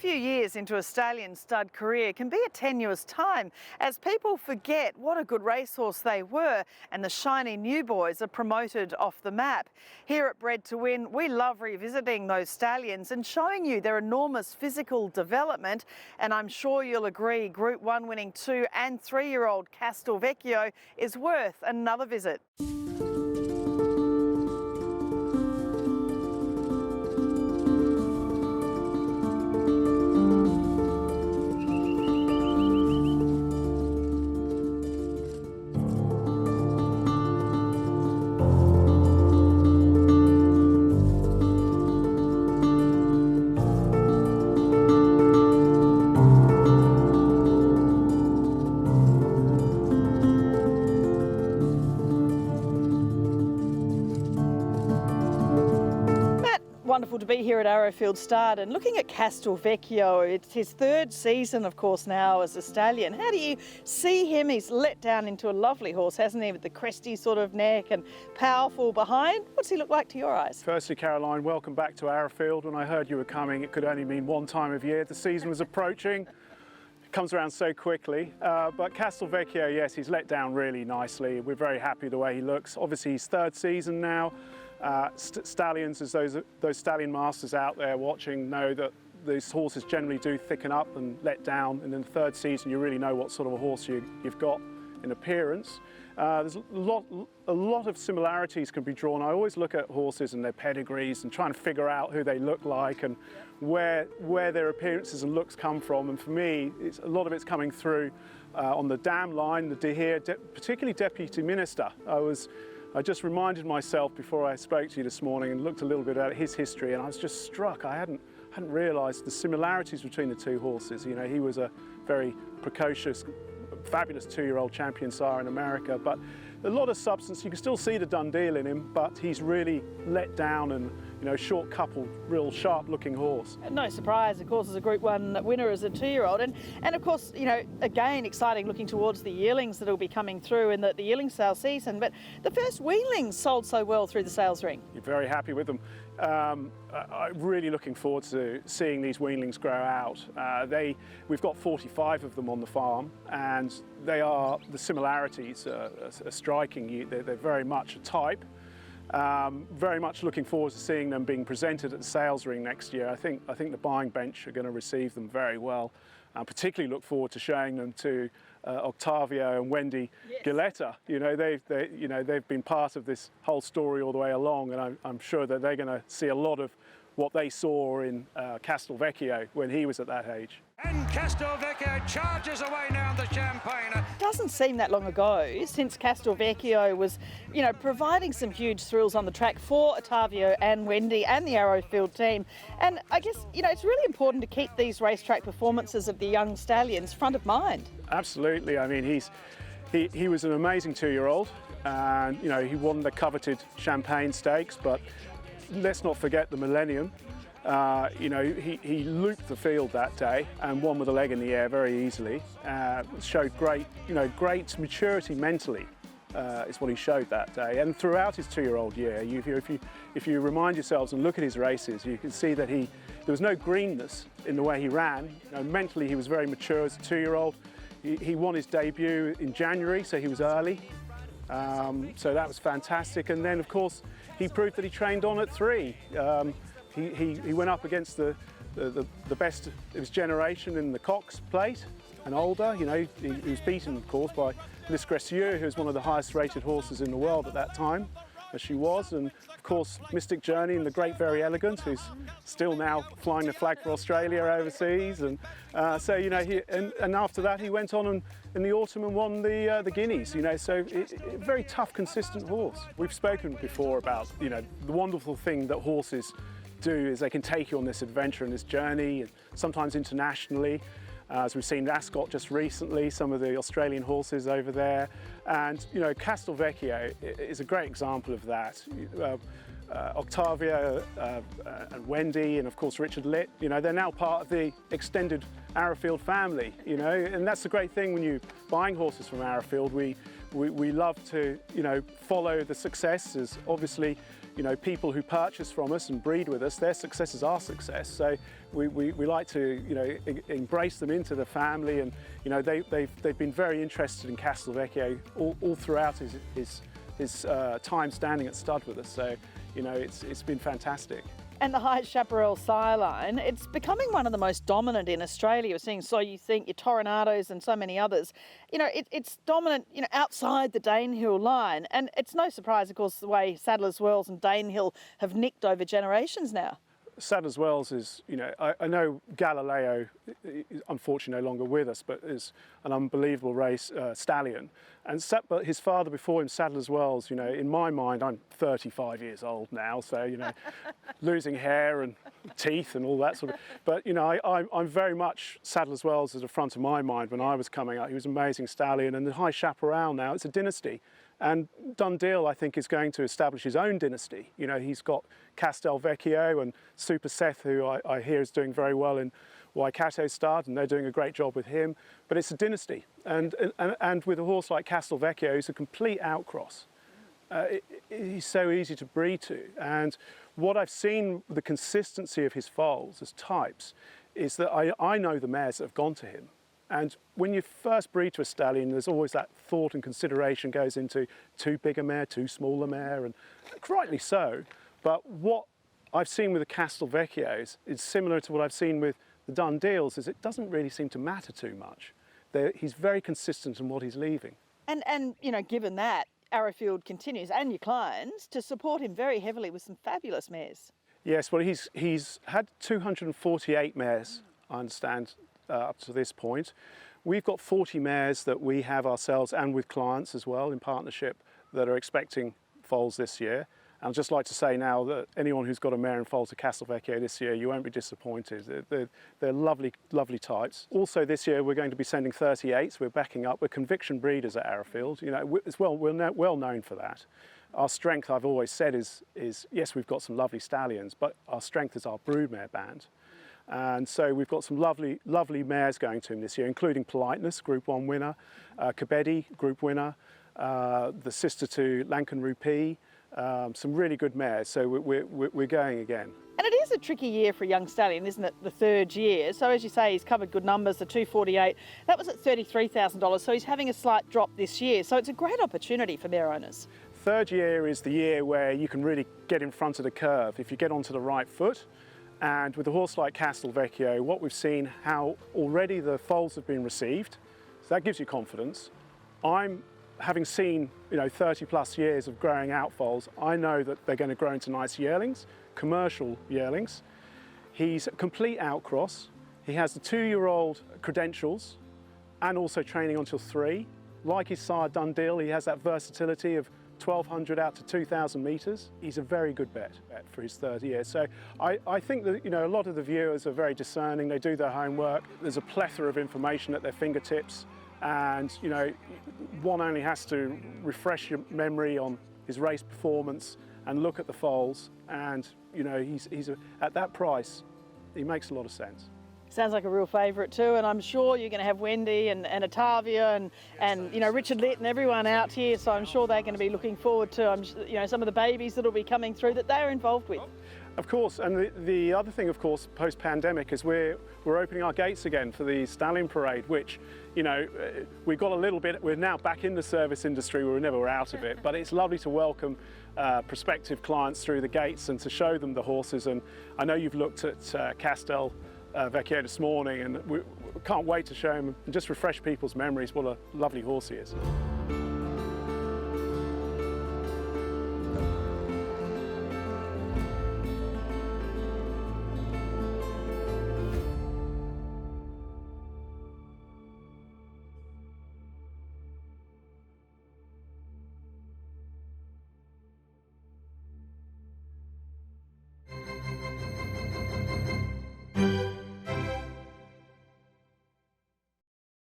few years into a stallion stud career can be a tenuous time as people forget what a good racehorse they were and the shiny new boys are promoted off the map. Here at Bred to Win, we love revisiting those stallions and showing you their enormous physical development, and I'm sure you'll agree Group 1 winning 2 and 3-year-old Castelvecchio is worth another visit. Wonderful to be here at Arrowfield Start and looking at Castelvecchio. It's his third season, of course, now as a stallion. How do you see him? He's let down into a lovely horse, hasn't he, with the cresty sort of neck and powerful behind. What's he look like to your eyes? Firstly, Caroline, welcome back to Arrowfield. When I heard you were coming, it could only mean one time of year. The season was approaching. It comes around so quickly. But Castelvecchio, yes, he's let down really nicely. We're very happy the way he looks. Obviously, his third season now. Stallions, as those stallion masters out there watching, know that these horses generally do thicken up and let down, and in the third season you really know what sort of a horse you've got in appearance. There's a lot of similarities can be drawn. I always look at horses and their pedigrees and try and figure out who they look like and where their appearances and looks come from. And for me, a lot of it's coming through on the dam line, the De Heer, particularly Deputy Minister. I just reminded myself before I spoke to you this morning and looked a little bit at his history, and I was just struck. I hadn't realised the similarities between the two horses. You know, he was a very precocious, fabulous 2-year-old champion sire in America, but a lot of substance. You can still see the done deal in him, but he's really let down and, you know, short coupled, real sharp looking horse. No surprise, of course, as a Group 1 winner as a 2-year-old. And of course, you know, again, exciting looking towards the yearlings that will be coming through in the yearling sale season. But the first weanlings sold so well through the sales ring. You're very happy with them. I'm really looking forward to seeing these weanlings grow out. We've got 45 of them on the farm, and the similarities are striking. They're very much a type. Very much looking forward to seeing them being presented at the sales ring next year. I think the buying bench are going to receive them very well. I particularly look forward to showing them to Octavio and Wendy Gilletta. You know, they've been part of this whole story all the way along, and I'm sure that they're going to see a lot of what they saw in Castelvecchio when he was at that age. And Castelvecchio charges away now the champagne. It doesn't seem that long ago since Castelvecchio was, you know, providing some huge thrills on the track for Octavio and Wendy and the Arrowfield team. And I guess, you know, it's really important to keep these racetrack performances of the young stallions front of mind. Absolutely. I mean, he was an amazing 2-year-old, and, you know, he won the coveted Champagne Stakes, but let's not forget the Millennium. You know, he looped the field that day and won with a leg in the air very easily. Showed great maturity mentally. Is what he showed that day. And throughout his 2-year-old year, if you remind yourselves and look at his races, you can see that there was no greenness in the way he ran. You know, mentally, he was very mature as a 2-year-old. He won his debut in January, so he was early. So that was fantastic. And then, of course, he proved that he trained on at 3. He went up against the best of his generation in the Cox plate and older. You know, he was beaten, of course, by L'Esgressieux, who was one of the highest rated horses in the world at that time, as she was. And of course, Mystic Journey and the Great Very Elegant, who's still now flying the flag for Australia overseas. And so, you know, and after that, he went on and in the autumn and won the Guineas. You know, so a very tough, consistent horse. We've spoken before about, you know, the wonderful thing that horses do is they can take you on this adventure and this journey, and sometimes internationally. As we've seen Ascot just recently, some of the Australian horses over there. And, you know, Castelvecchio is a great example of that. Octavio and Wendy and, of course, Richard Litt, you know, they're now part of the extended Arrowfield family, you know, and that's the great thing when you're buying horses from Arrowfield. We love to, you know, follow the successes. Obviously, you know, people who purchase from us and breed with us, their success is our success. So we like to, you know, embrace them into the family, and you know, they've been very interested in Castelvecchio all throughout his time standing at stud with us. So you know, it's been fantastic. And the High Chaparral sire line, it's becoming one of the most dominant in Australia. We're seeing So You Think, your Toronados and so many others. You know, it's dominant, you know, outside the Danehill line. And it's no surprise, of course, the way Sadler's Wells and Danehill have nicked over generations now. Sadler's Wells is, you know, I know Galileo is unfortunately no longer with us, but is an unbelievable race stallion. But his father before him, Sadler's Wells, you know, in my mind, I'm 35 years old now, so, you know, losing hair and teeth and all that sort of, but, you know, I'm very much Sadler's Wells at the front of my mind when I was coming up. He was an amazing stallion, and the High Chaparral now, it's a dynasty. And Dundeel, I think, is going to establish his own dynasty. You know, he's got Castelvecchio and Super Seth, who I hear is doing very well in Waikato stud, and they're doing a great job with him. But it's a dynasty. And with a horse like Castelvecchio, he's a complete outcross. He's so easy to breed to. And what I've seen, the consistency of his foals as types, is that I know the mares that have gone to him. And when you first breed to a stallion, there's always that thought and consideration goes into too big a mare, too small a mare, and rightly so. But what I've seen with the Castelvecchios is similar to what I've seen with the Dundeels, is it doesn't really seem to matter too much. He's very consistent in what he's leaving. And you know, given that, Arrowfield continues, and your clients, to support him very heavily with some fabulous mares. Yes, well, he's had 248 mares, I understand, up to this point. We've got 40 mares that we have ourselves and with clients as well in partnership that are expecting foals this year. And I'd just like to say now that anyone who's got a mare in foals to Castelvecchio this year, you won't be disappointed. They're lovely, lovely types. Also this year we're going to be sending 38s. We're backing up. We're conviction breeders at Arrowfield. You know, we're well known for that. Our strength, I've always said, is yes, we've got some lovely stallions, but our strength is our broodmare band. And so we've got some lovely, lovely mares going to him this year, including Politeness, Group 1 winner, Kabedi, Group winner, the sister to Lankan Rupee, some really good mares. So we're going again. And it is a tricky year for a young stallion, isn't it? The third year. So as you say, he's covered good numbers, the 248. That was at $33,000. So he's having a slight drop this year. So it's a great opportunity for mare owners. Third year is the year where you can really get in front of the curve if you get onto the right foot. And with a horse like Castelvecchio, what we've seen, how already the foals have been received, so that gives you confidence. Having seen, you know, 30 plus years of growing out foals, I know that they're going to grow into nice yearlings, commercial yearlings. He's a complete outcross. He has the 2-year-old credentials and also training until 3. Like his sire Dundeel, he has that versatility of 1,200 out to 2,000 metres. He's a very good bet for his third year. So I think that, you know, a lot of the viewers are very discerning. They do their homework. There's a plethora of information at their fingertips. And, you know, one only has to refresh your memory on his race performance and look at the foals. And, you know, at that price, he makes a lot of sense. Sounds like a real favourite too, and I'm sure you're going to have Wendy and Atavia and you know, Richard Litt and everyone out here, so I'm sure they're going to be looking forward to you know, some of the babies that will be coming through that they're involved with. Of course, and the other thing, of course, post-pandemic is we're opening our gates again for the Stallion Parade, which, you know, we've got a little bit, we're now back in the service industry, we were never out of it, but it's lovely to welcome prospective clients through the gates and to show them the horses. And I know you've looked at Castelvecchio this morning, and we can't wait to show him and just refresh people's memories what a lovely horse he is.